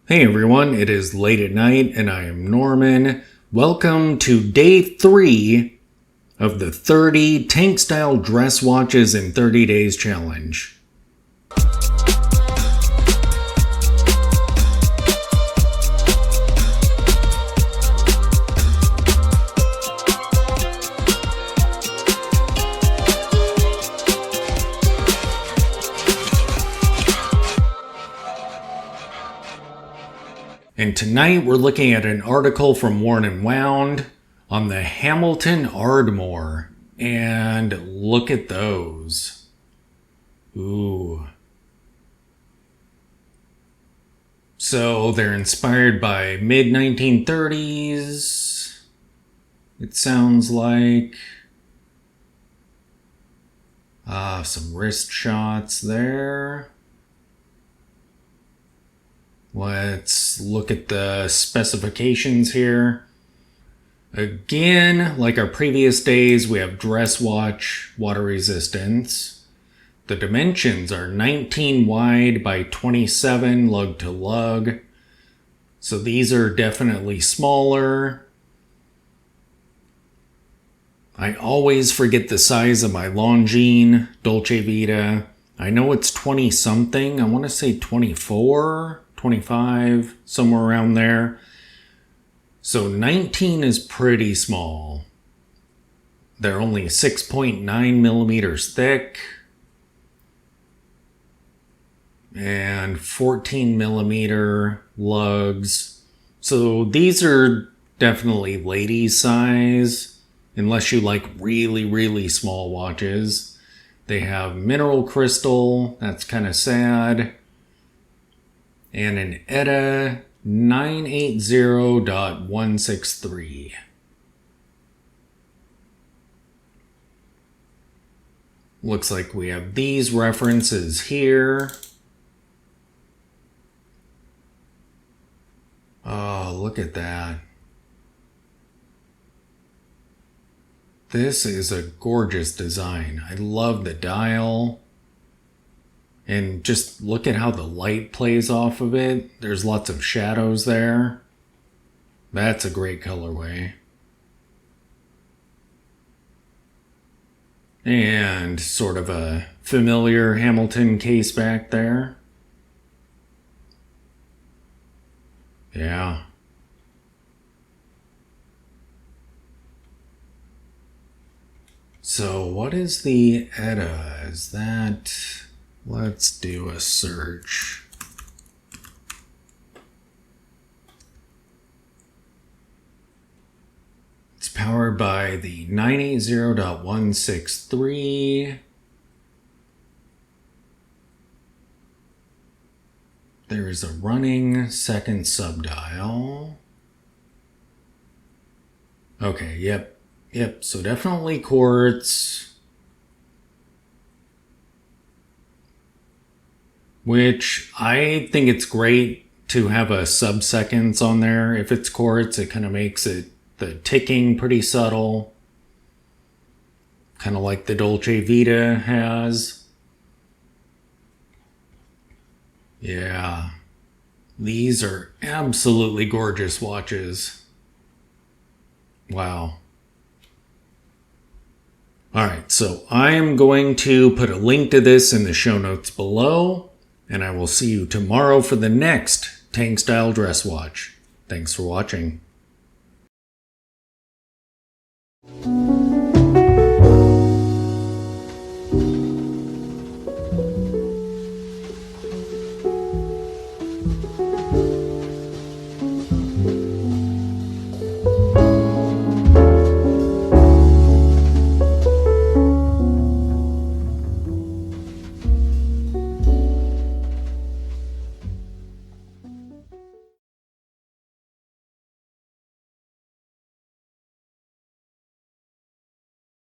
Hey everyone, it is late at night and I am Norman. Welcome to day 3 of the 30 tank style dress watches in 30 days challenge. And tonight we're looking at an article from Worn & Wound on the Hamilton Ardmore. And look at those. Ooh. So they're inspired by mid-1930s. It sounds like. Some wrist shots there. Let's look at the specifications here. Again, like our previous days, we have dress watch, water resistance. The dimensions are 19 wide by 27 lug to lug. So these are definitely smaller. I always forget the size of my Longines Dolce Vita. I know it's 20 something. I want to say 24. 25, somewhere around there. So 19 is pretty small. They're only 6.9 millimeters thick and 14 millimeter lugs. So these are definitely ladies size, unless you like really, really small watches. They have mineral crystal, that's kind of sad. And an ETA 980.163. Looks like we have these references here. Oh, look at that. This is a gorgeous design. I love the dial. And just look at how the light plays off of it. There's lots of shadows there. That's a great colorway. And sort of a familiar Hamilton case back there. Yeah. So what is the ETA? Is that... Let's do a search. It's powered by the 980.163. There is a running second subdial. Okay, yep. So definitely quartz. Which I think it's great to have a sub-seconds on there. If it's quartz, it kind of makes it the ticking pretty subtle. Kind of like the Dolce Vita has. Yeah. These are absolutely gorgeous watches. Wow. Alright, so I am going to put a link to this in the show notes below. And I will see you tomorrow for the next tank style dress watch. Thanks for watching.